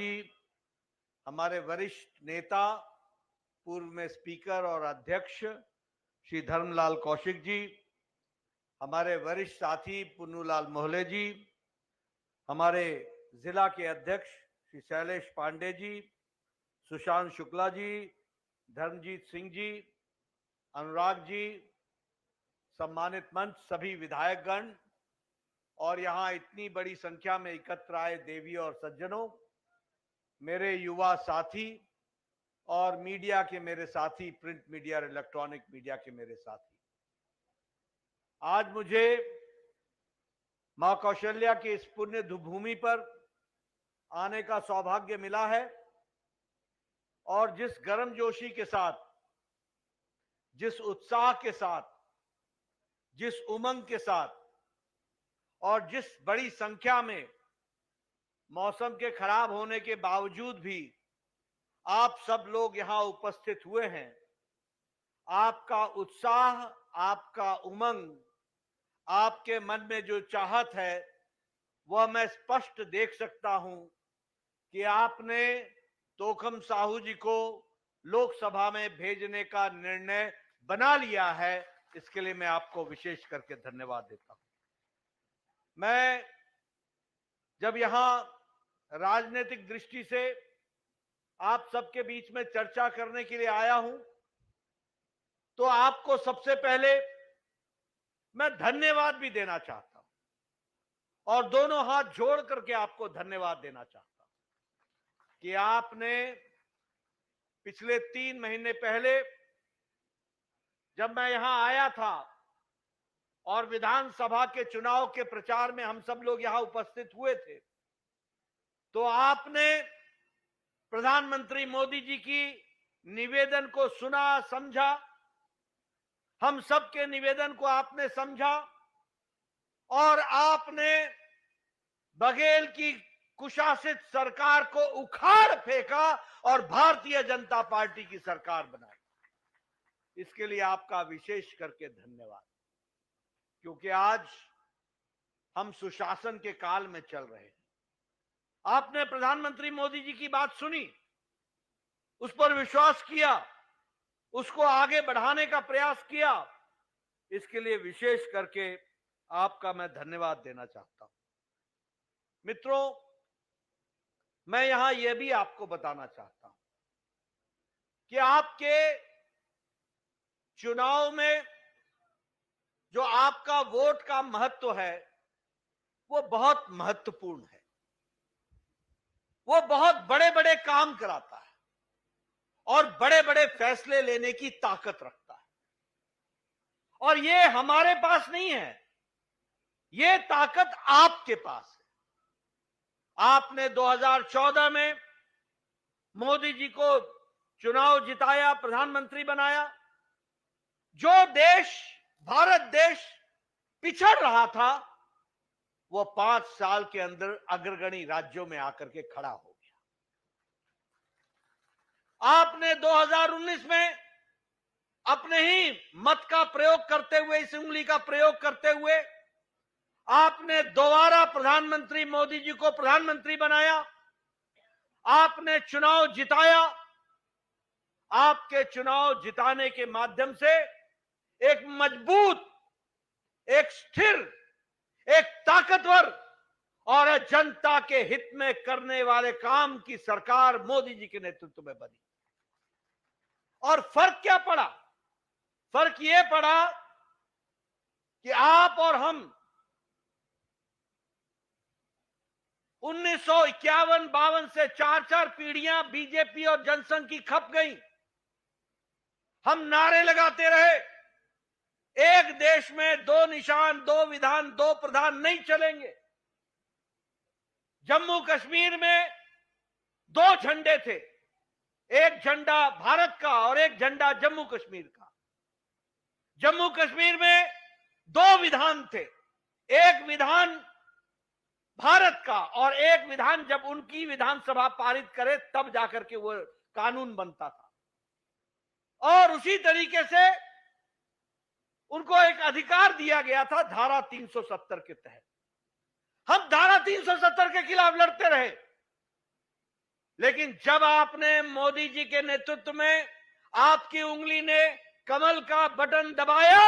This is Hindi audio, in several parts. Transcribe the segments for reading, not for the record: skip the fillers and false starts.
जी, हमारे वरिष्ठ नेता, पूर्व में स्पीकर और अध्यक्ष श्री धर्मलाल कौशिक जी, हमारे वरिष्ठ साथी पुन्नूलाल मोहले जी, हमारे जिला के अध्यक्ष श्री शैलेश पांडे जी, सुशांत शुक्ला जी, धर्मजीत सिंह जी, अनुराग जी, सम्मानित मंच, सभी विधायकगण और यहाँ इतनी बड़ी संख्या में एकत्र आए देवी और सज्जनों, मेरे युवा साथी और मीडिया के मेरे साथी, प्रिंट मीडिया और इलेक्ट्रॉनिक मीडिया के मेरे साथी, आज मुझे मां कौशल्या की इस पुण्य भूमि पर आने का सौभाग्य मिला है और जिस गर्मजोशी के साथ, जिस उत्साह के साथ, जिस उमंग के साथ और जिस बड़ी संख्या में मौसम के खराब होने के बावजूद भी आप सब लोग यहां उपस्थित हुए हैं, आपका उत्साह, आपका उमंग, आपके मन में जो चाहत है वह मैं स्पष्ट देख सकता हूं कि आपने तोखम साहू जी को लोकसभा में भेजने का निर्णय बना लिया है। इसके लिए मैं आपको विशेष करके धन्यवाद देता हूं। मैं जब यहां राजनीतिक दृष्टि से आप सबके बीच में चर्चा करने के लिए आया हूं, तो आपको सबसे पहले मैं धन्यवाद भी देना चाहता हूं और दोनों हाथ जोड़ करके आपको धन्यवाद देना चाहता हूं कि आपने पिछले 3 महीने पहले जब मैं यहां आया था और विधानसभा के चुनाव के प्रचार में हम सब लोग यहां उपस्थित हुए थे, तो आपने प्रधानमंत्री मोदी जी की निवेदन को सुना, समझा, हम सबके निवेदन को आपने समझा और आपने बघेल की कुशासित सरकार को उखाड़ फेंका और भारतीय जनता पार्टी की सरकार बनाई। इसके लिए आपका विशेष करके धन्यवाद, क्योंकि आज हम सुशासन के काल में चल रहे हैं। आपने प्रधानमंत्री मोदी जी की बात सुनी, उस पर विश्वास किया, उसको आगे बढ़ाने का प्रयास किया। इसके लिए विशेष करके आपका मैं धन्यवाद देना चाहता हूं। मित्रों, मैं यहां यह भी आपको बताना चाहता हूं कि आपके चुनाव में जो आपका वोट का महत्व है वो बहुत महत्वपूर्ण है। वो बहुत बड़े बड़े काम कराता है और बड़े बड़े फैसले लेने की ताकत रखता है। और ये हमारे पास नहीं है, ये ताकत आपके पास है। आपने 2014 में मोदी जी को चुनाव जिताया, प्रधानमंत्री बनाया। जो देश, भारत देश पिछड़ रहा था, वो 5 साल के अंदर अग्रगणी राज्यों में आकर के खड़ा हो गया। आपने 2019 में अपने ही मत का प्रयोग करते हुए, इस उंगली का प्रयोग करते हुए आपने दोबारा प्रधानमंत्री मोदी जी को प्रधानमंत्री बनाया। आपने चुनाव जिताया। आपके चुनाव जिताने के माध्यम से एक मजबूत, एक स्थिर, एक ताकतवर और जनता के हित में करने वाले काम की सरकार मोदी जी के नेतृत्व में बनी। और फर्क क्या पड़ा? फर्क यह पड़ा कि आप और हम 1951-52 से 4-4 पीढ़ियां बीजेपी और जनसंघ की खप गई। हम नारे लगाते रहे, एक देश में 2 निशान, 2 विधान, 2 प्रधान नहीं चलेंगे। जम्मू कश्मीर में 2 झंडे थे, एक झंडा भारत का और एक झंडा जम्मू कश्मीर का। जम्मू कश्मीर में 2 विधान थे, एक विधान भारत का और एक विधान जब उनकी विधानसभा पारित करे तब जाकर के वो कानून बनता था। और उसी तरीके से उनको एक अधिकार दिया गया था धारा 370 के तहत। हम धारा 370 के खिलाफ लड़ते रहे, लेकिन जब आपने मोदी जी के नेतृत्व में आपकी उंगली ने कमल का बटन दबाया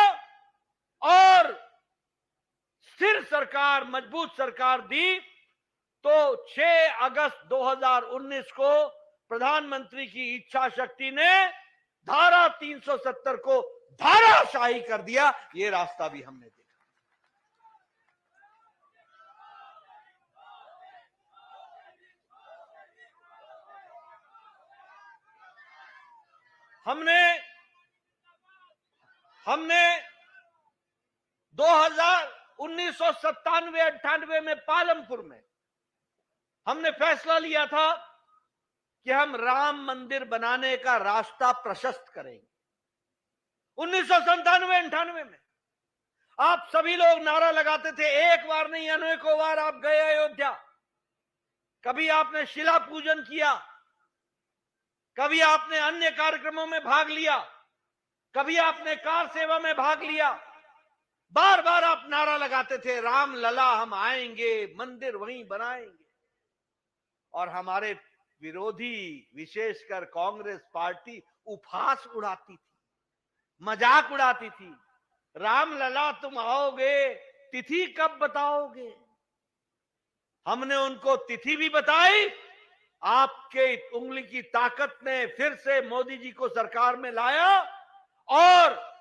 और स्थिर सरकार, मजबूत सरकार दी, तो 6 अगस्त 2019 को प्रधानमंत्री की इच्छा शक्ति ने धारा 370 को धाराशाही कर दिया। ये रास्ता भी हमने देखा। हमने 1997-98 में पालमपुर में हमने फैसला लिया था कि हम राम मंदिर बनाने का रास्ता प्रशस्त करेंगे। 1997-98 में आप सभी लोग नारा लगाते थे, एक बार नहीं अनेकों बार आप गए अयोध्या। कभी आपने शिला पूजन किया, कभी आपने अन्य कार्यक्रमों में भाग लिया, कभी आपने कार सेवा में भाग लिया। बार बार आप नारा लगाते थे, राम लला हम आएंगे, मंदिर वहीं बनाएंगे। और हमारे विरोधी, विशेषकर कांग्रेस पार्टी, उपहास उड़ाती थी, मजाक उड़ाती थी। राम लला तुम आओगे, तिथि कब बताओगे? हमने उनको तिथि भी बताई। आपके उंगली की ताकत ने फिर से मोदी जी को सरकार में लाया और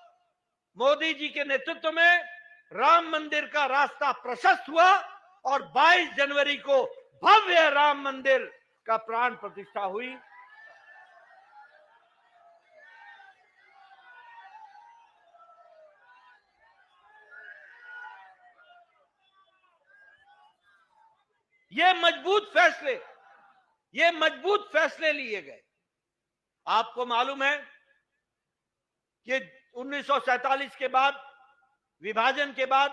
मोदी जी के नेतृत्व में राम मंदिर का रास्ता प्रशस्त हुआ और 22 जनवरी को भव्य राम मंदिर का प्राण प्रतिष्ठा हुई। ये मजबूत फैसले लिए गए। आपको मालूम है कि 1947 के बाद, विभाजन के बाद,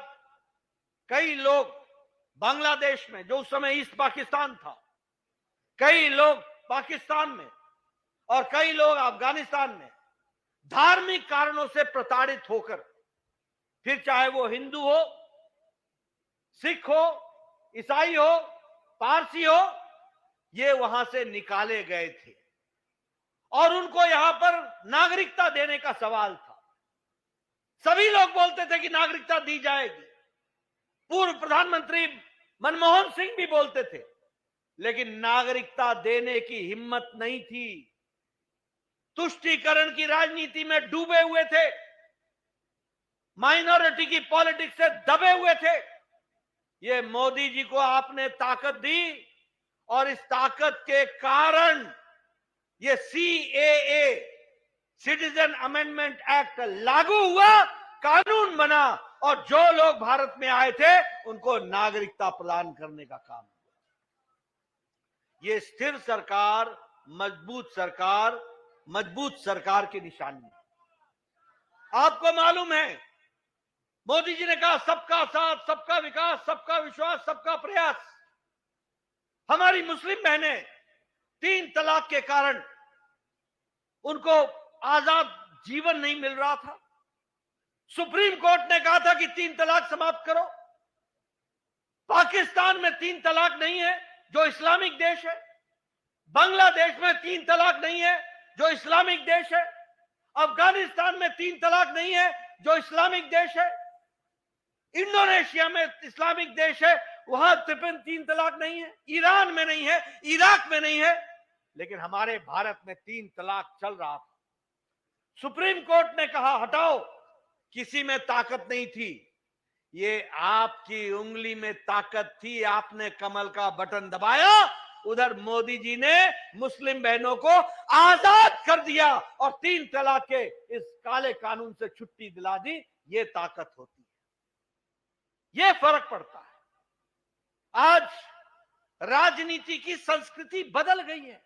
कई लोग बांग्लादेश में, जो उस समय ईस्ट पाकिस्तान था, कई लोग पाकिस्तान में और कई लोग अफगानिस्तान में धार्मिक कारणों से प्रताड़ित होकर, फिर चाहे वो हिंदू हो, सिख हो, ईसाई हो, पारसी हो, ये वहां से निकाले गए थे और उनको यहां पर नागरिकता देने का सवाल था। सभी लोग बोलते थे कि नागरिकता दी जाएगी। पूर्व प्रधानमंत्री मनमोहन सिंह भी बोलते थे, लेकिन नागरिकता देने की हिम्मत नहीं थी। तुष्टीकरण की राजनीति में डूबे हुए थे, माइनॉरिटी की पॉलिटिक्स से दबे हुए थे। ये मोदी जी को आपने ताकत दी और इस ताकत के कारण ये CAA, सिटीजन अमेंडमेंट एक्ट लागू हुआ, कानून बना और जो लोग भारत में आए थे उनको नागरिकता प्रदान करने का काम हुआ। ये स्थिर सरकार, मजबूत सरकार की निशानी है। आपको मालूम है, मोदी जी ने कहा सबका साथ, सबका विकास, सबका विश्वास, सबका प्रयास। हमारी मुस्लिम बहनें 3 तलाक के कारण उनको आजाद जीवन नहीं मिल रहा था। सुप्रीम कोर्ट ने कहा था कि 3 तलाक समाप्त करो। पाकिस्तान में 3 तलाक नहीं है, जो इस्लामिक देश है। बांग्लादेश में 3 तलाक नहीं है, जो इस्लामिक देश है। अफगानिस्तान में 3 तलाक नहीं है, जो इस्लामिक देश है। इंडोनेशिया में इस्लामिक देश है, वहां 3 तलाक नहीं है। ईरान में नहीं है, इराक में नहीं है, लेकिन हमारे भारत में 3 तलाक चल रहा था। सुप्रीम कोर्ट ने कहा हटाओ, किसी में ताकत नहीं थी। ये आपकी उंगली में ताकत थी, आपने कमल का बटन दबाया, उधर मोदी जी ने मुस्लिम बहनों को आजाद कर दिया और 3 तलाक के इस काले कानून से छुट्टी दिला दी। ये ताकत होती है, ये फर्क पड़ता है। आज राजनीति की संस्कृति बदल गई है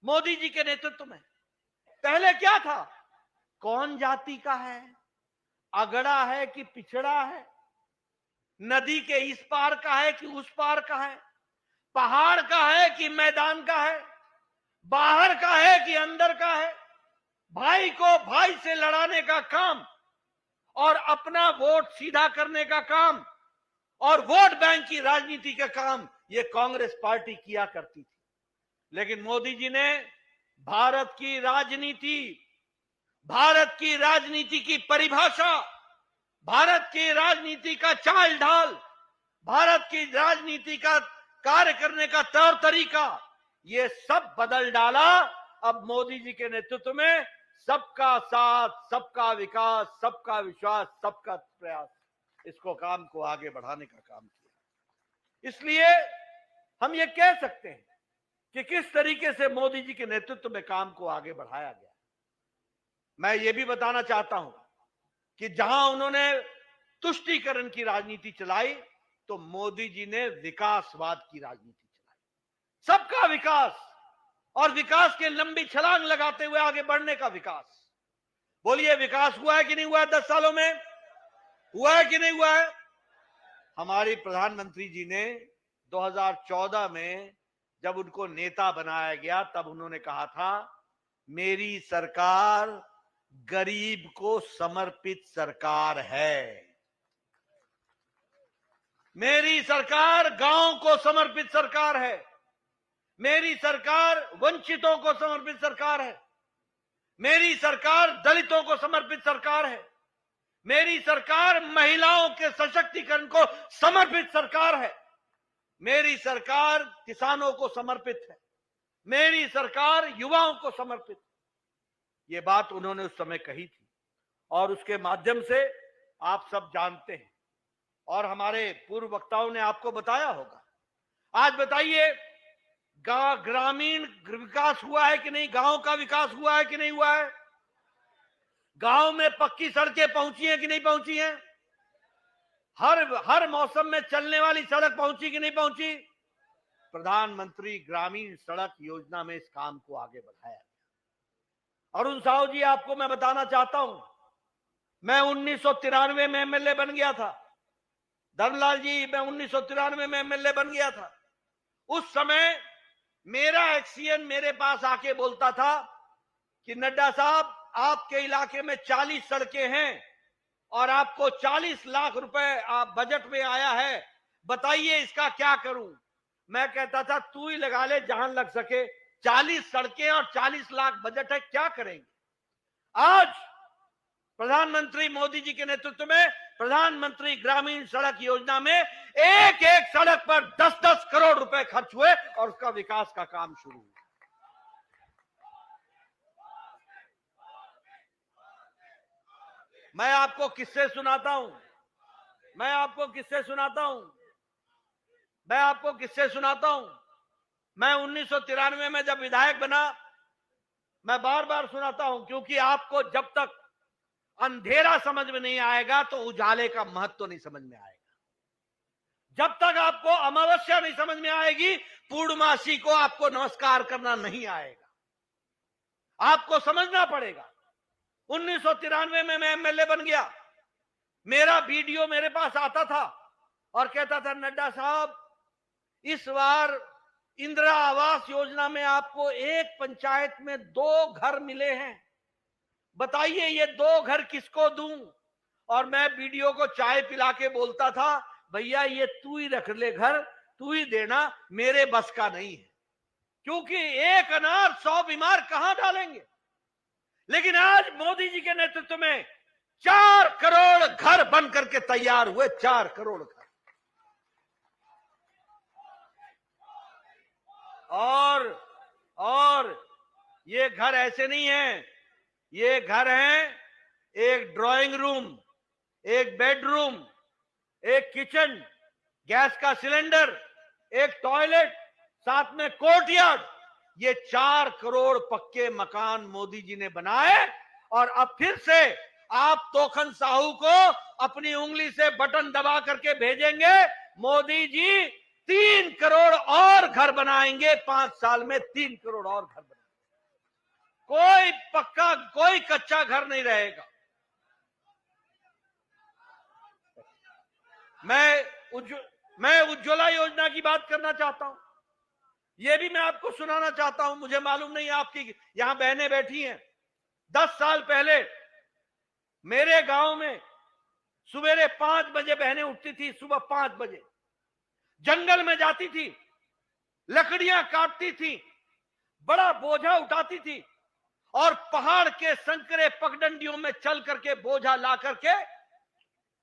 मोदी जी के नेतृत्व में। पहले क्या था? कौन जाति का है, अगड़ा है कि पिछड़ा है, नदी के इस पार का है कि उस पार का है, पहाड़ का है कि मैदान का है, बाहर का है कि अंदर का है। भाई को भाई से लड़ाने का काम और अपना वोट सीधा करने का काम और वोट बैंक की राजनीति का काम ये कांग्रेस पार्टी किया करती थी। लेकिन मोदी जी ने भारत की राजनीति की परिभाषा, भारत की राजनीति का चाल ढाल, भारत की राजनीति का कार्य करने का तौर तरीका, ये सब बदल डाला। अब मोदी जी के नेतृत्व में सबका साथ, सबका विकास, सबका विश्वास, सबका प्रयास, इसको काम को आगे बढ़ाने का काम किया। इसलिए हम ये कह सकते हैं कि किस तरीके से मोदी जी के नेतृत्व में काम को आगे बढ़ाया गया। मैं ये भी बताना चाहता हूं कि जहां उन्होंने तुष्टीकरण की राजनीति चलाई, तो मोदी जी ने विकासवाद की राजनीति चलाई। सबका विकास और विकास के लंबी छलांग लगाते हुए आगे बढ़ने का विकास। बोलिए, विकास हुआ है कि नहीं हुआ है? 10 सालों में हुआ है कि नहीं हुआ है? हमारी प्रधानमंत्री जी ने 2014 में जब उनको नेता बनाया गया, तब उन्होंने कहा था, मेरी सरकार गरीब को समर्पित सरकार है, मेरी सरकार गांव को समर्पित सरकार है, मेरी सरकार वंचितों को समर्पित सरकार है, मेरी सरकार दलितों को समर्पित सरकार है, मेरी सरकार महिलाओं के सशक्तिकरण को समर्पित सरकार है, मेरी सरकार किसानों को समर्पित है, मेरी सरकार युवाओं को समर्पित। ये बात उन्होंने उस समय कही थी और उसके माध्यम से आप सब जानते हैं और हमारे पूर्व वक्ताओं ने आपको बताया होगा। आज बताइए, ग्रामीण विकास हुआ है कि नहीं? गांव का विकास हुआ है कि नहीं हुआ है? गांव में पक्की सड़कें पहुंची हैं कि नहीं पहुंची हैं? हर मौसम में चलने वाली सड़क पहुंची कि नहीं पहुंची? प्रधानमंत्री ग्रामीण सड़क योजना में इस काम को आगे बढ़ाया गया। अरुण साहू जी, आपको मैं बताना चाहता हूं, मैं 1993 में एमएलए बन गया था। धर्मलाल जी, मैं 1993 में एमएलए बन गया था। उस समय मेरा एक्सीएन मेरे पास आके बोलता था कि नड्डा साहब, आपके इलाके में 40 सड़कें हैं और आपको 40 लाख रुपए बजट में आया है, बताइए इसका क्या करूं? मैं कहता था, तू ही लगा ले जहां लग सके, 40 सड़कें और 40 लाख बजट है, क्या करेंगे? आज प्रधानमंत्री मोदी जी के नेतृत्व में प्रधानमंत्री ग्रामीण सड़क योजना में एक एक सड़क पर 10-10 करोड़ रुपए खर्च हुए और उसका विकास का काम शुरू हुआ। मैं आपको किस्से सुनाता हूं, मैं आपको किस्से सुनाता हूं। मैं 1993 में जब विधायक बना, मैं बार बार सुनाता हूं, क्योंकि आपको जब तक अंधेरा समझ में नहीं आएगा तो उजाले का महत्व तो नहीं समझ में आएगा। जब तक आपको अमावस्या नहीं समझ में आएगी, पूर्णमासी को आपको नमस्कार करना नहीं आएगा। आपको समझना पड़ेगा। 1993 में मैं एमएलए बन गया। मेरा वीडियो मेरे पास आता था और कहता था, नड्डा साहब, इस बार इंदिरा आवास योजना में आपको एक पंचायत में 2 घर मिले हैं, बताइए ये 2 घर किसको दूं? और मैं वीडियो को चाय पिला के बोलता था, भैया ये तू ही रख ले घर, तू ही देना, मेरे बस का नहीं है, क्योंकि एक अनार 100 बीमार कहां डालेंगे। लेकिन आज मोदी जी के नेतृत्व में 4 करोड़ घर बन करके तैयार हुए, 4 करोड़ घर। और ये घर ऐसे नहीं है, ये घर हैं एक ड्राइंग रूम, एक बेडरूम, एक किचन, गैस का सिलेंडर, एक टॉयलेट, साथ में कोर्टयार्ड। ये 4 करोड़ पक्के मकान मोदी जी ने बनाए और अब फिर से आप तोखन साहू को अपनी उंगली से बटन दबा करके भेजेंगे, मोदी जी 3 करोड़ और घर बनाएंगे, 5 साल में 3 करोड़ और घर बनाएंगे। कोई पक्का, कोई कच्चा घर नहीं रहेगा। मैं उज्ज्वला योजना की बात करना चाहता हूं। यह भी मैं आपको सुनाना चाहता हूं। मुझे मालूम नहीं आपकी यहां बहनें बैठी हैं। 10 साल पहले मेरे गांव में सवेरे 5 बजे बहनें उठती थी। सुबह 5 बजे जंगल में जाती थी, लकड़ियां काटती थी, बड़ा बोझा उठाती थी और पहाड़ के संकरे पगडंडियों में चल करके बोझा ला करके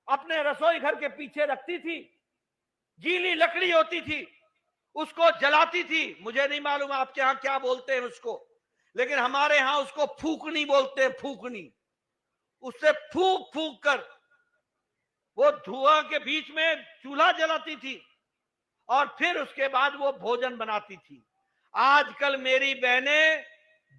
अपने रसोई घर के पीछे रखती थी। गीली लकड़ी होती थी, उसको जलाती थी। मुझे नहीं मालूम आपके यहां क्या बोलते हैं उसको, लेकिन हमारे यहां उसको फूकनी बोलते हैं, फूकनी। उससे फूक फूक कर वो धुआं के बीच में चूल्हा जलाती थी और फिर उसके बाद वो भोजन बनाती थी। आजकल मेरी बहनें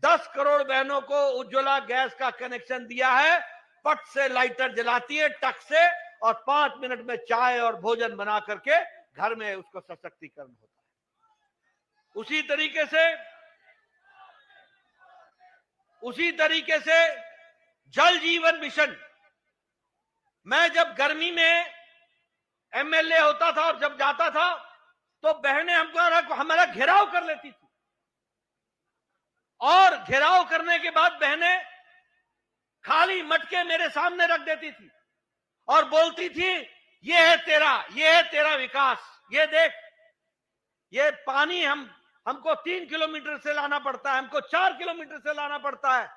10 करोड़ बहनों को उज्ज्वला गैस का कनेक्शन दिया है। पट से लाइटर जलाती है, टक से, और 5 मिनट में चाय और भोजन बना करके घर में उसको सशक्तिकरण होता है। उसी तरीके से जल जीवन मिशन, मैं जब गर्मी में एमएलए होता था और जब जाता था तो बहनें हमको हमारा घेराव कर लेती थी, और घेराव करने के बाद बहनें खाली मटके मेरे सामने रख देती थी और बोलती थी, ये है तेरा विकास, ये देख, ये पानी हमको 3 किलोमीटर से लाना पड़ता है, हमको 4 किलोमीटर से लाना पड़ता है,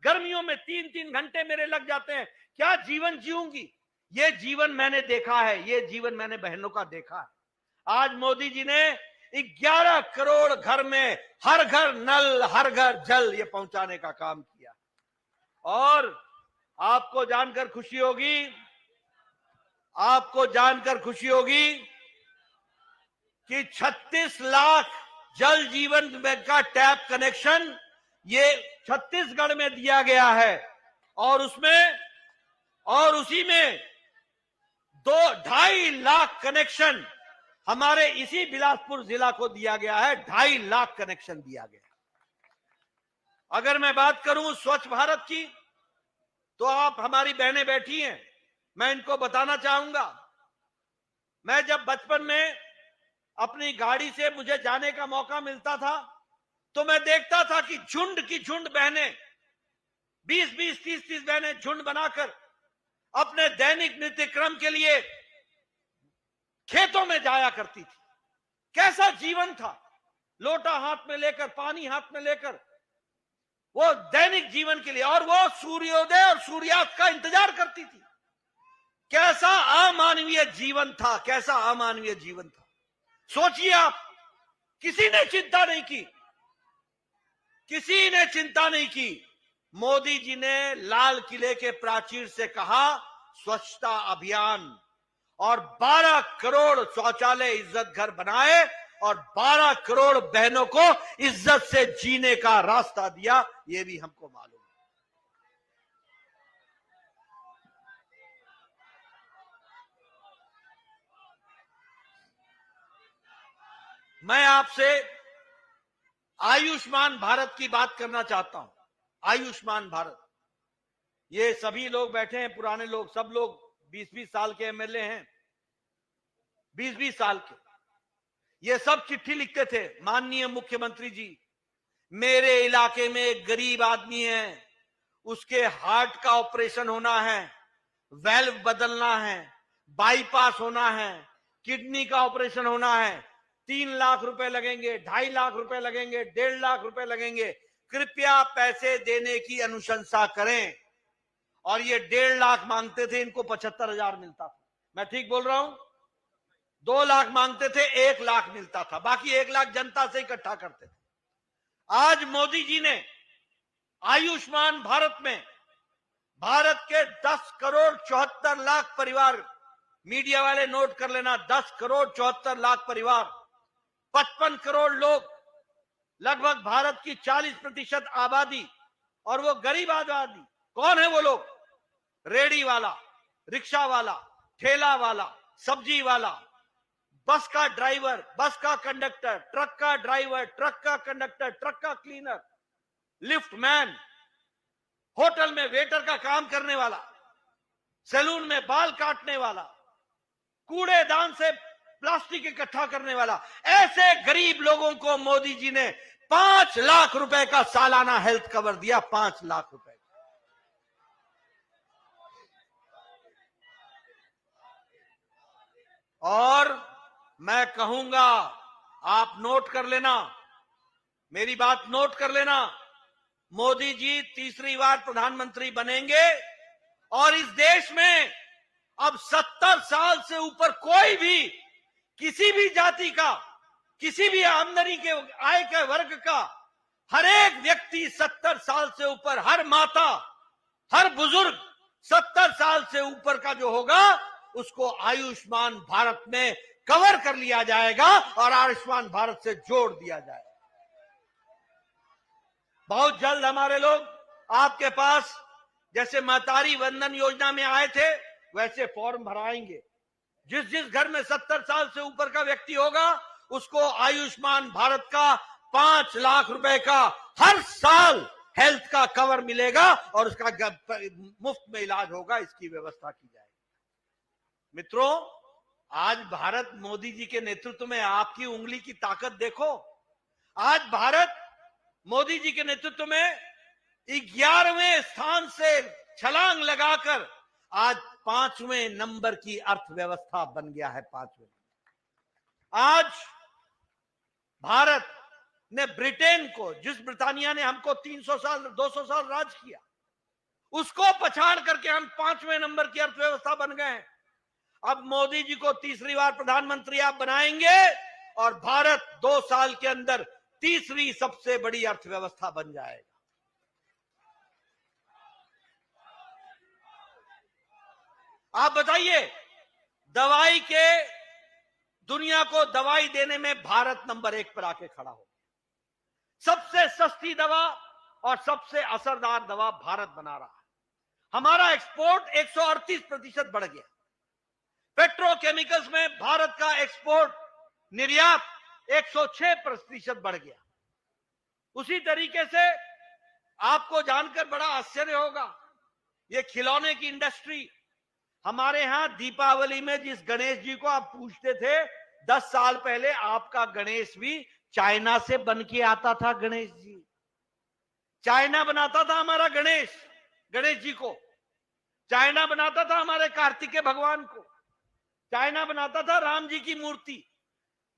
गर्मियों में 3-3 घंटे मेरे लग जाते हैं, क्या जीवन जीऊंगी? ये जीवन मैंने देखा है, ये जीवन मैंने बहनों का देखा है। आज मोदी जी ने 11 करोड़ घर में हर घर नल, हर घर जल, ये पहुंचाने का काम किया। और आपको जानकर खुशी होगी कि 36 लाख जल जीवन का टैप कनेक्शन ये छत्तीसगढ़ में दिया गया है, और उसी में 2-2.5 लाख कनेक्शन हमारे इसी बिलासपुर जिला को दिया गया है। 2.5 लाख कनेक्शन दिया गया। अगर मैं बात करूं स्वच्छ भारत की, तो आप, हमारी बहनें बैठी हैं, मैं इनको बताना चाहूंगा, मैं जब बचपन में अपनी गाड़ी से मुझे जाने का मौका मिलता था तो मैं देखता था कि झुंड की झुंड बहनें, 20-20, 30-30 बहनें झुंड बनाकर अपने दैनिक नित्य क्रम के लिए खेतों में जाया करती थी। कैसा जीवन था, लोटा हाथ में लेकर, पानी हाथ में लेकर, वो दैनिक जीवन के लिए, और वो सूर्योदय और सूर्यास्त का इंतजार करती थी। कैसा अमानवीय जीवन था, कैसा अमानवीय जीवन था। सोचिए आप, किसी ने चिंता नहीं की। मोदी जी ने लाल किले के प्राचीर से कहा स्वच्छता अभियान, और 12 करोड़ शौचालय इज्जत घर बनाए, और 12 करोड़ बहनों को इज्जत से जीने का रास्ता दिया। ये भी हमको मालूम है। मैं आपसे आयुष्मान भारत की बात करना चाहता हूं। आयुष्मान भारत, ये सभी लोग बैठे हैं, पुराने लोग, सब लोग 20-20 साल के एमएलए हैं, 20-20 साल के। ये सब चिट्ठी लिखते थे, माननीय मुख्यमंत्री जी, मेरे इलाके में एक गरीब आदमी है, उसके हार्ट का ऑपरेशन होना है, वेल्व बदलना है, बाईपास होना है, किडनी का ऑपरेशन होना है, 3 लाख रुपए लगेंगे, 2.5 लाख रुपए लगेंगे, 1.5 लाख रुपए लगेंगे, कृपया पैसे देने की अनुशंसा करें। और ये 1.5 लाख मांगते थे, इनको 75,000 मिलता था। मैं ठीक बोल रहा हूं? 2 लाख मांगते थे, 1 लाख मिलता था, बाकी 1 लाख जनता से इकट्ठा करते थे। आज मोदी जी ने आयुष्मान भारत में भारत के 10 करोड़ 74 लाख परिवार, मीडिया वाले नोट कर लेना, 10 करोड़ 74 लाख परिवार, 55 करोड़ लोग, लगभग भारत की 40% आबादी, और वो गरीब आबादी। कौन है वो लोग? रेडी वाला, रिक्शा वाला, ठेला वाला, सब्जी वाला, बस का ड्राइवर, बस का कंडक्टर, ट्रक का ड्राइवर, ट्रक का कंडक्टर, ट्रक का क्लीनर, लिफ्ट मैन, होटल में वेटर का काम करने वाला, सैलून में बाल काटने वाला, कूड़ेदान से प्लास्टिक इकट्ठा करने वाला, ऐसे गरीब लोगों को मोदी जी ने 5 लाख रुपए का सालाना हेल्थ कवर दिया। 5 लाख रुपए। और मैं कहूंगा, आप नोट कर लेना, मेरी बात नोट कर लेना, मोदी जी तीसरी बार प्रधानमंत्री बनेंगे और इस देश में अब 70 साल से ऊपर कोई भी, किसी भी जाति का, किसी भी आमदनी के आय के वर्ग का हर एक व्यक्ति 70 साल से ऊपर, हर माता, हर बुजुर्ग 70 साल से ऊपर का जो होगा उसको आयुष्मान भारत में कवर कर लिया जाएगा और आयुष्मान भारत से जोड़ दिया जाएगा। बहुत जल्द हमारे लोग आपके पास जैसे महतारी वंदन योजना में आए थे वैसे फॉर्म भराएंगे। जिस जिस घर में 70 साल से ऊपर का व्यक्ति होगा उसको आयुष्मान भारत का 5 लाख रुपए का हर साल हेल्थ का कवर मिलेगा और उसका मुफ्त में इलाज होगा, इसकी व्यवस्था की जाएगी। मित्रों, आज भारत मोदी जी के नेतृत्व में, आपकी उंगली की ताकत देखो, आज भारत मोदी जी के नेतृत्व में 11वें स्थान से छलांग लगाकर आज 5वें नंबर की अर्थव्यवस्था बन गया है। 5वें आज भारत ने ब्रिटेन को, जिस ब्रिटानिया ने हमको 300 साल 200 साल राज किया, उसको पछाड़ करके हम 5वें नंबर की अर्थव्यवस्था बन गए हैं। अब मोदी जी को तीसरी बार प्रधानमंत्री आप बनाएंगे और भारत 2 साल के अंदर तीसरी सबसे बड़ी अर्थव्यवस्था बन जाएगा। आप बताइए, दवाई के दुनिया को दवाई देने में भारत नंबर 1 पर आके खड़ा हो। सबसे सस्ती दवा और सबसे असरदार दवा भारत बना रहा है। हमारा एक्सपोर्ट 138% बढ़ गया। पेट्रोकेमिकल्स में भारत का एक्सपोर्ट, निर्यात 106% बढ़ गया। उसी तरीके से आपको जानकर बड़ा आश्चर्य होगा, ये खिलौने की इंडस्ट्री, हमारे यहां दीपावली में जिस गणेश जी को आप पूछते थे, 10 साल पहले आपका गणेश भी चाइना से बन के आता था। गणेश जी चाइना बनाता था, हमारा गणेश जी को चाइना बनाता था, हमारे कार्तिकेय भगवान को चाइना बनाता था, राम जी की मूर्ति।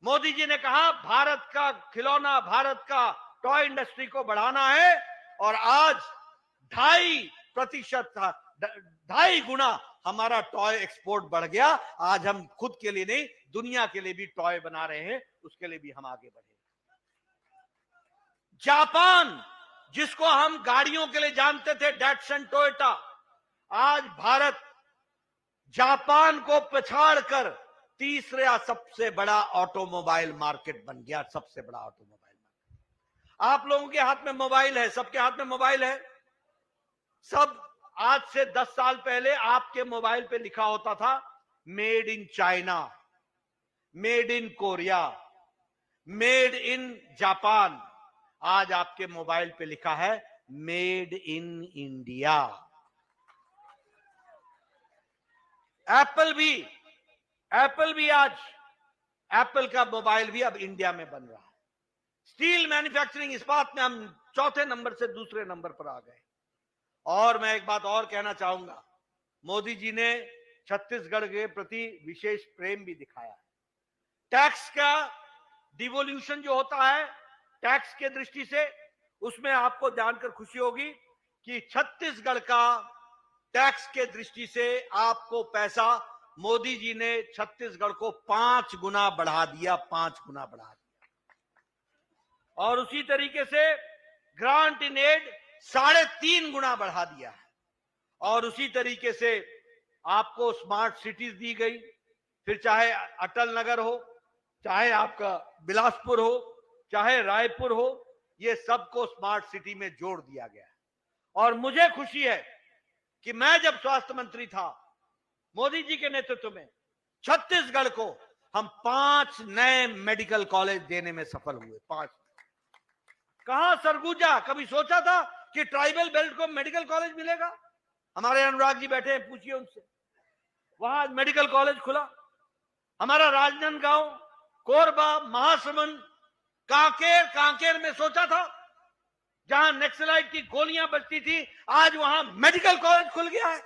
मोदी जी ने कहा भारत का खिलौना, भारत का टॉय इंडस्ट्री को बढ़ाना है और आज 2.5% था, 2.5 गुना हमारा टॉय एक्सपोर्ट बढ़ गया। आज हम खुद के लिए नहीं, दुनिया के लिए भी टॉय बना रहे हैं, उसके लिए भी हम आगे बढ़े। जापान, जिसको हम गाड़ियों के लिए जानते थे, डैटसन, टोयोटा, आज भारत जापान को पछाड़कर तीसरा सबसे बड़ा ऑटोमोबाइल मार्केट बन गया। सबसे बड़ा ऑटोमोबाइल मार्केट। आप लोगों के हाथ में मोबाइल है, सबके हाथ में मोबाइल है। सब आज से 10 साल पहले आपके मोबाइल पे लिखा होता था made in China, made in Korea, made in Japan. आज आपके मोबाइल पे लिखा है मेड इन इंडिया। एप्पल भी आज, एप्पल का मोबाइल भी अब इंडिया में बन रहा है। स्टील मैन्युफैक्चरिंग, इस्पात में हम 4थे नंबर से दूसरे नंबर पर आ गए। और मैं एक बात और कहना चाहूंगा, मोदी जी ने छत्तीसगढ़ के प्रति विशेष प्रेम भी दिखाया है। टैक्स का डिवोल्यूशन जो होता है टैक्स के दृष्टि से, उसमें आपको जानकर खुशी होगी कि छत्तीसगढ़ का टैक्स के दृष्टि से आपको पैसा, मोदी जी ने छत्तीसगढ़ को 5 गुना बढ़ा दिया, 5 गुना बढ़ा दिया। और उसी तरीके से ग्रांट इन एड 3.5 गुना बढ़ा दिया है। और उसी तरीके से आपको स्मार्ट सिटीज दी गई, फिर चाहे अटल नगर हो, चाहे आपका बिलासपुर हो, चाहे रायपुर हो, ये सबको स्मार्ट सिटी में जोड़ दिया गया है। और मुझे खुशी है कि मैं जब स्वास्थ्य मंत्री था, मोदी जी के नेतृत्व में छत्तीसगढ़ को हम 5 नए मेडिकल कॉलेज देने में सफल हुए। 5 कहां सरगुजा कभी सोचा था कि ट्राइबल बेल्ट को मेडिकल कॉलेज मिलेगा? हमारे अनुराग जी बैठे हैं, पूछिए उनसे, वहां मेडिकल कॉलेज खुला। हमारा राजनांदगांव, कोरबा, महासमुंद, कांकेर में सोचा था, जहां नक्सलाइट की गोलियां बजती थी, आज वहां मेडिकल कॉलेज खुल गया है।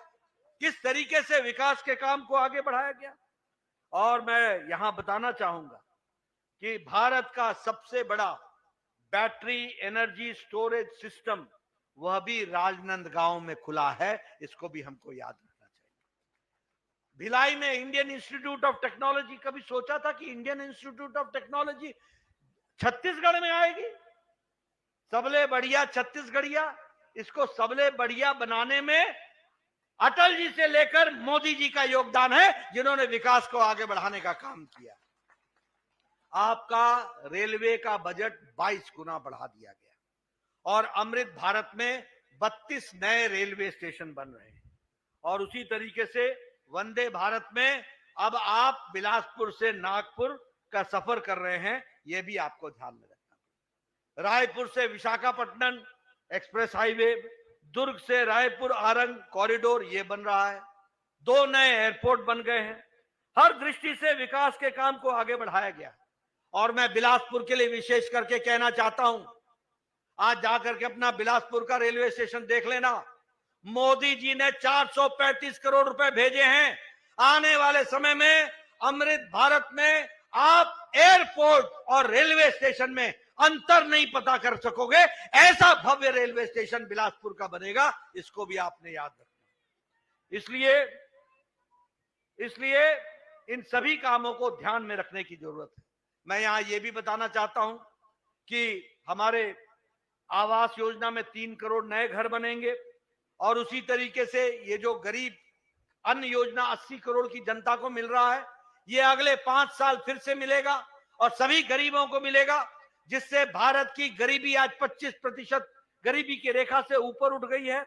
किस तरीके से विकास के काम को आगे बढ़ाया गया। और मैं यहां बताना चाहूंगा कि भारत का सबसे बड़ा बैटरी एनर्जी स्टोरेज सिस्टम वह भी राजनांदगांव में खुला है, इसको भी हमको याद रखना चाहिए। भिलाई में इंडियन इंस्टीट्यूट ऑफ टेक्नोलॉजी, कभी सोचा था कि Indian institute of technology Chhattisgarh में आएगी? सबले बढ़िया छत्तीसगढ़िया, इसको सबले बढ़िया बनाने में अटल जी से लेकर मोदी जी का योगदान है, जिन्होंने विकास को आगे बढ़ाने का काम किया। आपका रेलवे का बजट 22 गुना बढ़ा दिया गया और अमृत भारत में 32 नए रेलवे स्टेशन बन रहे हैं। और उसी तरीके से वंदे भारत में अब आप बिलासपुर से नागपुर का सफर कर रहे हैं, यह भी आपको ध्यान में रखना। रायपुर से विशाखापट्टनम एक्सप्रेस हाईवे, दुर्ग से रायपुर आरंग कॉरिडोर ये बन रहा है, 2 नए एयरपोर्ट बन गए हैं। हर दृष्टि से विकास के काम को आगे बढ़ाया गया। और मैं बिलासपुर के लिए विशेष करके कहना चाहता हूं, आज जाकर के अपना बिलासपुर का रेलवे स्टेशन देख लेना। मोदी जी ने 435 करोड़ रुपए भेजे हैं। आने वाले समय में अमृत भारत में आप एयरपोर्ट और रेलवे स्टेशन में अंतर नहीं पता कर सकोगे, ऐसा भव्य रेलवे स्टेशन बिलासपुर का बनेगा, इसको भी आपने याद रखना। इसलिए इन सभी कामों को ध्यान में रखने की जरूरत है। मैं यहां यह भी बताना चाहता हूं कि हमारे आवास योजना में 3 करोड़ नए घर बनेंगे और उसी तरीके से ये जो गरीब अन्न योजना 80 करोड़ की जनता को मिल रहा है, ये अगले 5 साल फिर से मिलेगा और सभी गरीबों को मिलेगा, जिससे भारत की गरीबी आज 25% गरीबी की रेखा से ऊपर उठ गई है।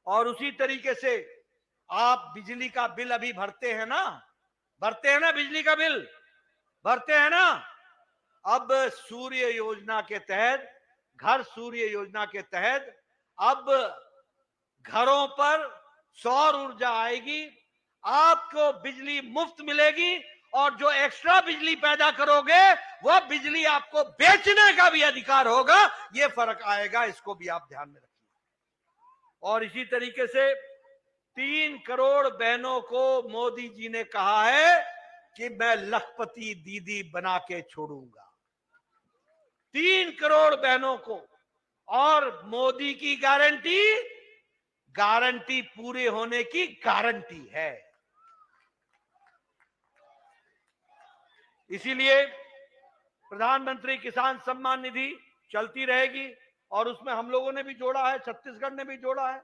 और उसी तरीके से आप बिजली का बिल अभी भरते हैं ना बिजली का बिल भरते हैं ना। अब सूर्य योजना के तहत, घर सूर्य योजना के तहत अब घरों पर सौर ऊर्जा आएगी, आपको बिजली मुफ्त मिलेगी और जो एक्स्ट्रा बिजली पैदा करोगे वह बिजली आपको बेचने का भी अधिकार होगा। यह फर्क आएगा, इसको भी आप ध्यान में रखिए। और इसी तरीके से 3 करोड़ बहनों को मोदी जी ने कहा है कि मैं लखपति दीदी बना के छोड़ूंगा, 3 करोड़ बहनों को। और मोदी की गारंटी पूरे होने की गारंटी है। इसीलिए प्रधानमंत्री किसान सम्मान निधि चलती रहेगी और उसमें हम लोगों ने भी जोड़ा है, छत्तीसगढ़ ने भी जोड़ा है,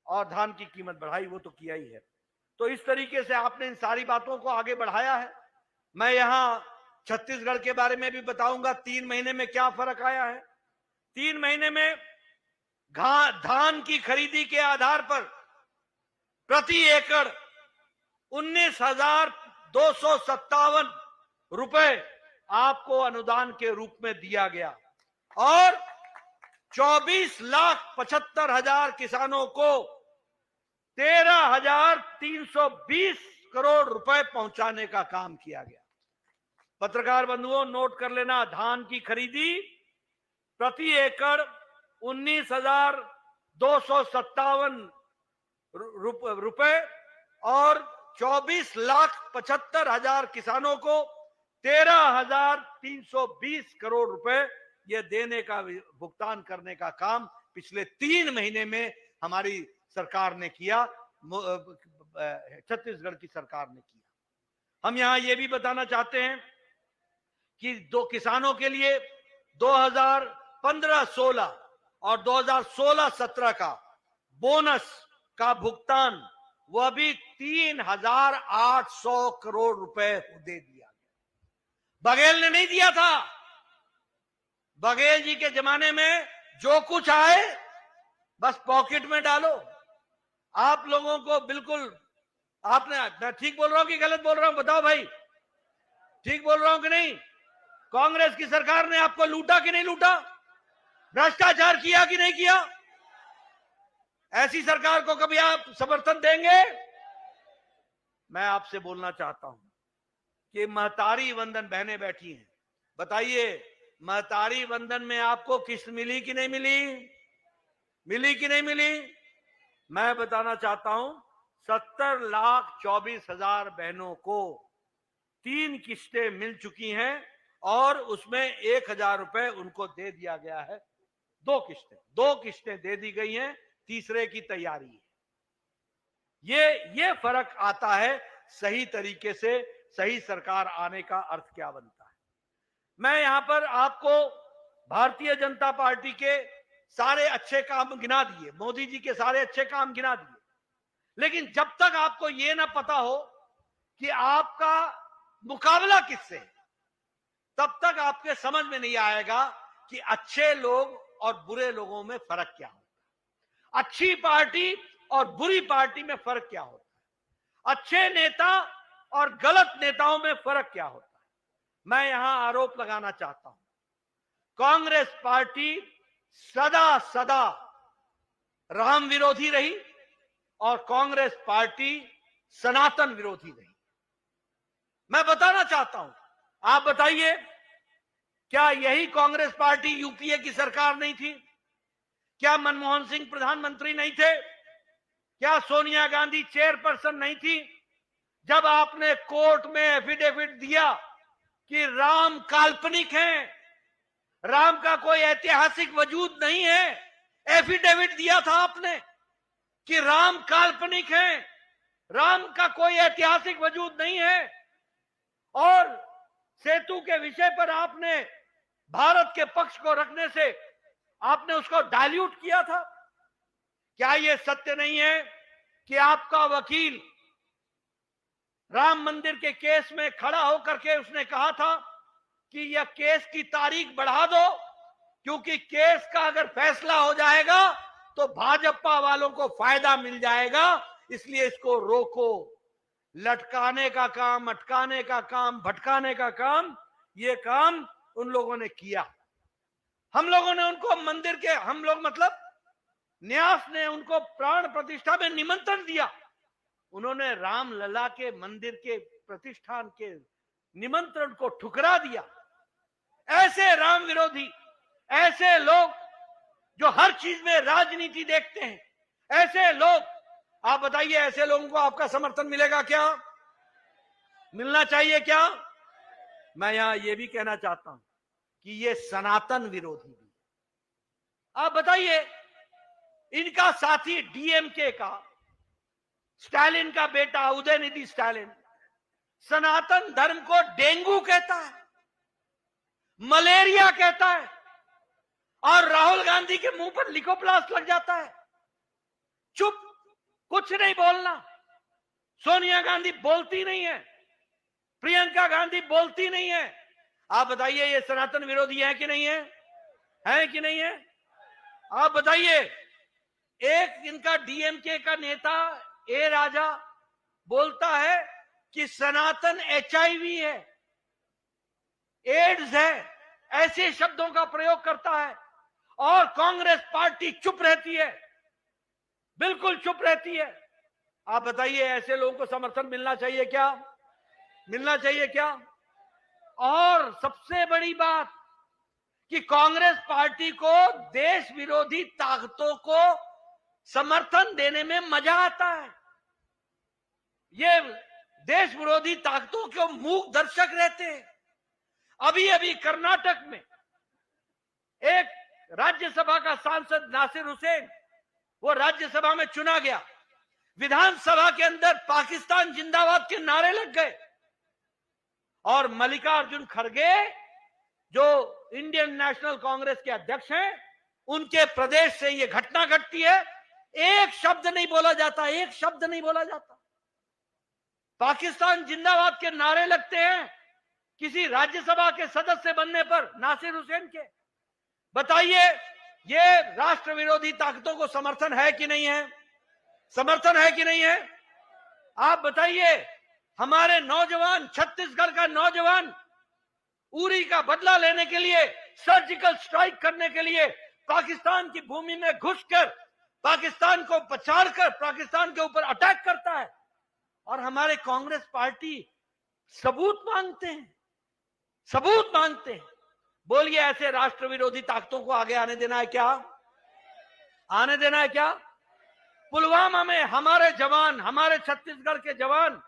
और धान की कीमत बढ़ाई, वो तो किया ही है। तो इस तरीके से आपने इन सारी बातों को आगे बढ़ाया है। मैं यहां छत्तीसगढ़ के बारे में भी बताऊंगा 3 महीने में क्या फर्क आया है। 3 महीने में धान की खरीदी के आधार पर प्रति एकड़ 19,257 रुपए आपको अनुदान के रूप में दिया गया और 24,75,000 किसानों को 13,320 करोड़ रुपए पहुंचाने का काम किया गया। पत्रकार बंधुओं, नोट कर लेना, धान की खरीदी प्रति एकड़ 19,257 रुपए और 24,75,000 किसानों को 13,320 करोड़ रुपए ये देने का भुगतान करने का काम पिछले 3 महीने में हमारी सरकार ने किया, छत्तीसगढ़ की सरकार ने किया। हम यहां ये भी बताना चाहते हैं कि किसानों के लिए 2015-16 और 2016-17 का बोनस का भुगतान वह भी 3,800 करोड़ रुपए दे दिया। बघेल ने नहीं दिया था। बघेल जी के जमाने में जो कुछ आए बस पॉकेट में डालो। आप लोगों को बिल्कुल, आपने, मैं ठीक बोल रहा हूं कि गलत बोल रहा हूं, बताओ भाई, ठीक बोल रहा हूं कि नहीं? कांग्रेस की सरकार ने आपको लूटा कि नहीं लूटा? भ्रष्टाचार किया कि नहीं किया? ऐसी सरकार को कभी आप समर्थन देंगे? मैं आपसे बोलना चाहता हूं कि महतारी वंदन बहनें बैठी हैं, बताइए महतारी वंदन में आपको किस्त मिली कि नहीं मिली? मिली कि नहीं मिली? मैं बताना चाहता हूं 70,24,000 बहनों को 3 किस्तें मिल चुकी हैं और उसमें 1,000 रुपए उनको दे दिया गया है। 2 किस्तें दे दी गई हैं, तीसरे की तैयारी है। ये फर्क आता है। सही तरीके से सही सरकार आने का अर्थ क्या बनता है। मैं यहां पर आपको भारतीय जनता पार्टी के सारे अच्छे काम गिना दिए, मोदी जी के सारे अच्छे काम गिना दिए, लेकिन जब तक आपको यह ना पता हो कि आपका मुकाबला किससे है, तब तक आपके समझ में नहीं आएगा कि अच्छे लोग और बुरे लोगों में फर्क क्या होता है, अच्छी पार्टी और बुरी पार्टी में फर्क क्या होता है, अच्छे नेता और गलत नेताओं में फर्क क्या होता है। मैं यहां आरोप लगाना चाहता हूं, कांग्रेस पार्टी सदा सदा राम विरोधी रही और कांग्रेस पार्टी सनातन विरोधी रही। मैं बताना चाहता हूं, आप बताइए, क्या यही कांग्रेस पार्टी यूपीए की सरकार नहीं थी? क्या मनमोहन सिंह प्रधानमंत्री नहीं थे? क्या सोनिया गांधी चेयरपर्सन नहीं थी? जब आपने कोर्ट में एफिडेविट दिया कि राम काल्पनिक हैं, राम का कोई ऐतिहासिक वजूद नहीं है, एफिडेविट दिया था आपने कि राम काल्पनिक हैं, राम का कोई ऐतिहासिक वजूद नहीं है, और सेतु के विषय पर आपने भारत के पक्ष को रखने से आपने उसको डाइल्यूट किया था। क्या यह सत्य नहीं है कि आपका वकील राम मंदिर के केस में खड़ा होकर के उसने कहा था कि यह केस की तारीख बढ़ा दो, क्योंकि केस का अगर फैसला हो जाएगा तो भाजपा वालों को फायदा मिल जाएगा, इसलिए इसको रोको। लटकाने का काम, अटकाने का काम, भटकाने का काम, ये काम उन लोगों ने किया। हम लोगों ने उनको मंदिर के, हम लोग मतलब न्यास ने उनको प्राण प्रतिष्ठा में निमंत्रण दिया, उन्होंने राम लला के मंदिर के प्रतिष्ठान के निमंत्रण को ठुकरा दिया। ऐसे राम विरोधी, ऐसे लोग जो हर चीज में राजनीति देखते हैं, ऐसे लोग, आप बताइए, ऐसे लोगों को आपका समर्थन मिलेगा क्या? मिलना चाहिए क्या? मैं यहां यह भी कहना चाहता हूं कि ये सनातन विरोधी भी। आप बताइए, इनका साथी डीएमके का स्टालिन का बेटा उदयनिधि स्टालिन सनातन धर्म को डेंगू कहता है, मलेरिया कहता है, और राहुल गांधी के मुंह पर लिकोप्लास्ट लग जाता है। चुप, कुछ नहीं बोलना। सोनिया गांधी बोलती नहीं है, प्रियंका गांधी बोलती नहीं है। आप बताइए, ये सनातन विरोधी है कि नहीं है? है कि नहीं है? आप बताइए, एक इनका डीएमके का नेता ए राजा बोलता है कि सनातन एचआईवी है, एड्स है, ऐसे शब्दों का प्रयोग करता है, और कांग्रेस पार्टी चुप रहती है, बिल्कुल चुप रहती है। आप बताइए, ऐसे लोगों को समर्थन मिलना चाहिए क्या? मिलना चाहिए क्या? और सबसे बड़ी बात कि कांग्रेस पार्टी को देश विरोधी ताकतों को समर्थन देने में मजा आता है। ये देश विरोधी ताकतों के मूक दर्शक रहते हैं। अभी अभी कर्नाटक में एक राज्यसभा का सांसद नासिर हुसैन, वो राज्यसभा में चुना गया, विधानसभा के अंदर पाकिस्तान जिंदाबाद के नारे लग गए, और मल्लिकार्जुन खड़गे जो इंडियन नेशनल कांग्रेस के अध्यक्ष हैं, उनके प्रदेश से यह घटना घटती है, एक शब्द नहीं बोला जाता, एक शब्द नहीं बोला जाता। पाकिस्तान जिंदाबाद के नारे लगते हैं किसी राज्यसभा के सदस्य बनने पर, नासिर हुसैन के। बताइए, ये राष्ट्र विरोधी ताकतों को समर्थन है कि नहीं है? समर्थन है कि नहीं है? आप बताइए, हमारे नौजवान, छत्तीसगढ़ का नौजवान उरी का बदला लेने के लिए, सर्जिकल स्ट्राइक करने के लिए पाकिस्तान की भूमि में घुसकर पाकिस्तान को पछाड़कर पाकिस्तान के ऊपर अटैक करता है, और हमारे कांग्रेस पार्टी सबूत मांगते हैं, सबूत मांगते हैं। बोलिए, ऐसे राष्ट्र विरोधी ताकतों को आगे आने देना है क्या? आने देना है क्या? पुलवामा में हमारे जवान, हमारे छत्तीसगढ़ के जवान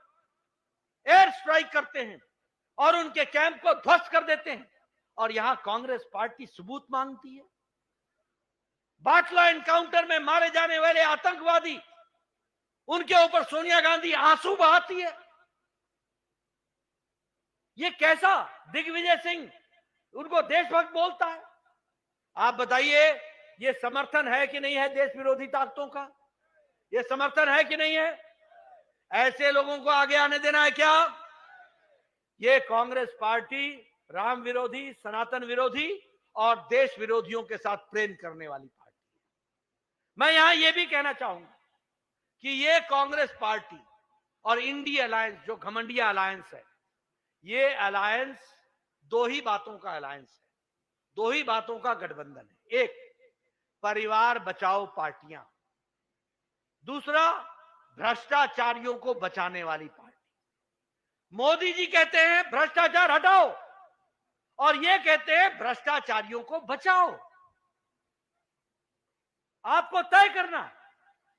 एयर स्ट्राइक करते हैं, और उनके कैंप को ध्वस्त कर देते हैं। और यहां कांग्रेस पार्टी सबूत मांगती है। बाटला एनकाउंटर में मारे जाने वाले आतंकवादी, उनके ऊपर सोनिया गांधी आंसू बहाती है। ये कैसा दिग्विजय सिंह उनको देशभक्त बोलता है? आप बताइए, ये समर्थन है कि नहीं है देश विरोधी ताकतों का? ये समर्थन है कि नहीं है? ऐसे लोगों को आगे आने देना है क्या? ये कांग्रेस पार्टी राम विरोधी, सनातन विरोधी और देश विरोधियों के साथ प्रेम करने वाली पार्टी है। मैं यहां यह भी कहना चाहूंगा कि ये कांग्रेस पार्टी और इंडिया अलायंस, जो घमंडिया अलायंस है, ये अलायंस दो ही बातों का अलायंस है, दो ही बातों का गठबंधन है। एक, परिवार बचाओ पार्टियां। दूसरा, भ्रष्टाचारियों को बचाने वाली पार्टी। मोदी जी कहते हैं भ्रष्टाचार हटाओ, और ये कहते हैं भ्रष्टाचारियों को बचाओ। आपको तय करना,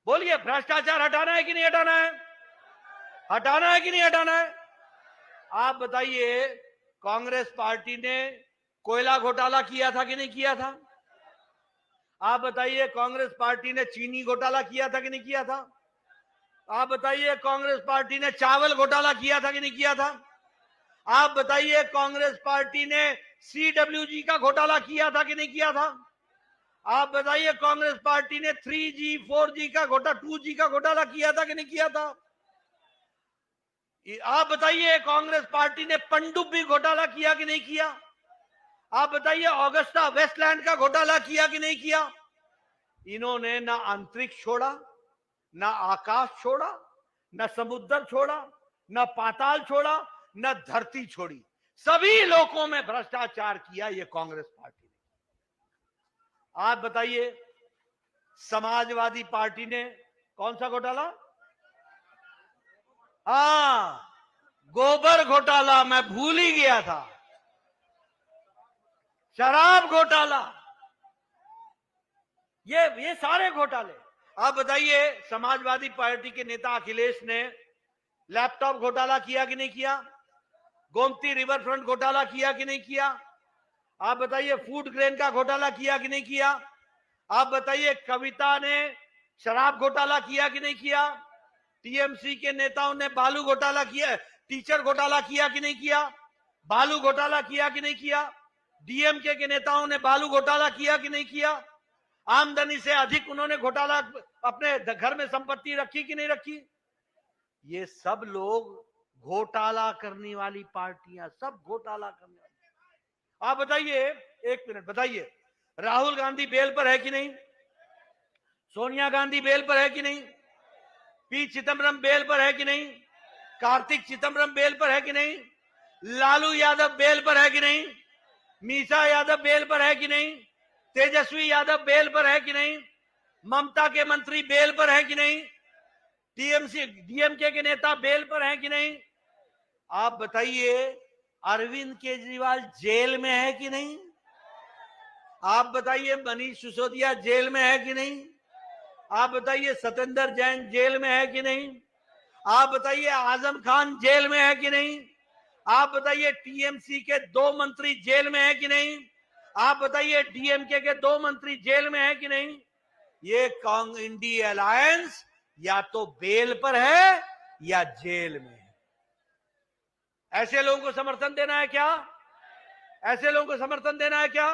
बोलिए, भ्रष्टाचार हटाना है कि नहीं हटाना है? हटाना है कि नहीं हटाना है? आप बताइए, कांग्रेस पार्टी ने कोयला घोटाला किया था कि नहीं किया था? आप बताइए, कांग्रेस पार्टी ने चीनी घोटाला किया था कि नहीं किया था? आप बताइए, कांग्रेस पार्टी ने चावल घोटाला किया था कि नहीं किया था? आप बताइए, कांग्रेस पार्टी ने CWG का घोटाला किया था कि नहीं किया था? आप बताइए, कांग्रेस पार्टी ने 3G 4G का 2G का घोटाला किया था कि नहीं किया था? आप बताइए, कांग्रेस पार्टी ने पनडुब्बी घोटाला किया कि नहीं किया? आप बताइए, ऑगस्टा वेस्टलैंड का घोटाला किया कि नहीं किया? इन्होंने ना अंतरिक्ष छोड़ा, ना आकाश छोड़ा, ना समुद्र छोड़ा, ना पाताल छोड़ा, ना धरती छोड़ी। सभी लोगों में भ्रष्टाचार किया ये कांग्रेस पार्टी ने। आप बताइए, समाजवादी पार्टी ने कौन सा घोटाला? गोबर घोटाला, मैं भूल ही गया था। शराब घोटाला, ये सारे घोटाले। आप बताइए, समाजवादी पार्टी के नेता अखिलेश ने लैपटॉप घोटाला किया कि नहीं किया? गोमती रिवर फ्रंट घोटाला किया कि नहीं किया? आप बताइए, फूड ग्रेन का घोटाला किया कि नहीं किया? आप बताइए, कविता ने शराब घोटाला किया कि नहीं किया? टीएमसी के नेताओं ने बालू घोटाला किया, टीचर घोटाला किया कि नहीं किया? बालू घोटाला किया कि नहीं किया? डीएमके के नेताओं ने बालू घोटाला किया कि नहीं किया? आमदनी से अधिक उन्होंने घोटाला, अपने घर में संपत्ति रखी कि नहीं रखी? ये सब लोग घोटाला करने वाली पार्टियां, सब घोटाला करने वाली। आप बताइए, एक मिनट बताइए, राहुल गांधी बेल पर है कि नहीं? सोनिया गांधी बेल पर है कि नहीं? पी चिदम्बरम बेल पर है कि नहीं? कार्तिक चिदम्बरम बेल पर है कि नहीं? लालू यादव बेल पर है कि नहीं? मीसा यादव बेल पर है कि नहीं? तेजस्वी यादव बेल पर है कि नहीं? ममता के मंत्री बेल पर है कि नहीं? टीएमसी डीएमके के नेता बेल पर है कि नहीं? आप बताइए, अरविंद केजरीवाल जेल में है कि नहीं? आप बताइए, मनीष सिसोदिया जेल में है कि नहीं? आप बताइए, सत्येंद्र जैन जेल में है कि नहीं? आप बताइए, आजम खान जेल में है कि नहीं? आप बताइए, टीएमसी के 2 मंत्री जेल में है कि नहीं? आप बताइए, डीएमके के 2 मंत्री जेल में है कि नहीं? ये इंडिया अलायंस या तो बेल पर है या जेल में है। ऐसे लोगों को समर्थन देना है क्या? ऐसे लोगों को समर्थन देना है क्या?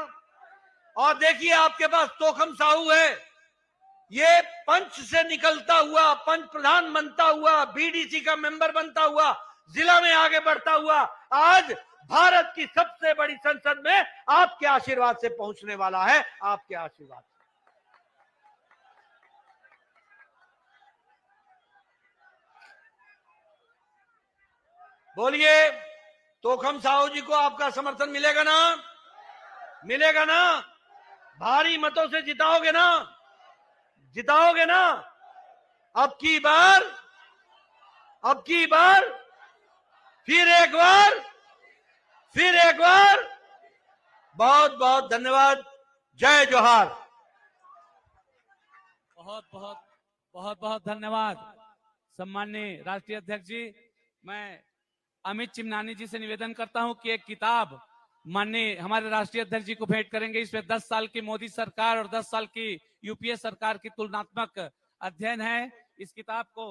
और देखिए, आपके पास तोखम साहू है, ये पंच से निकलता हुआ, पंच प्रधान बनता हुआ, बीडीसी का मेंबर बनता हुआ, जिला में आगे बढ़ता हुआ, आज भारत की सबसे बड़ी संसद में आपके आशीर्वाद से पहुंचने वाला है। आपके आशीर्वाद से। बोलिए, तोखम साहू जी को आपका समर्थन मिलेगा ना? मिलेगा ना? भारी मतों से जिताओगे ना? जिताओगे ना? अब की बार, फिर एक बार बहुत बहुत धन्यवाद। जय जोहार। बहुत बहुत धन्यवाद सम्माननीय राष्ट्रीय अध्यक्ष जी। मैं अमित चिमनानी जी से निवेदन करता हूं कि एक किताब माननीय हमारे राष्ट्रीय अध्यक्ष जी को भेंट करेंगे। इसमें 10 साल की मोदी सरकार और 10 साल की यूपीए सरकार की तुलनात्मक अध्ययन है। इस किताब को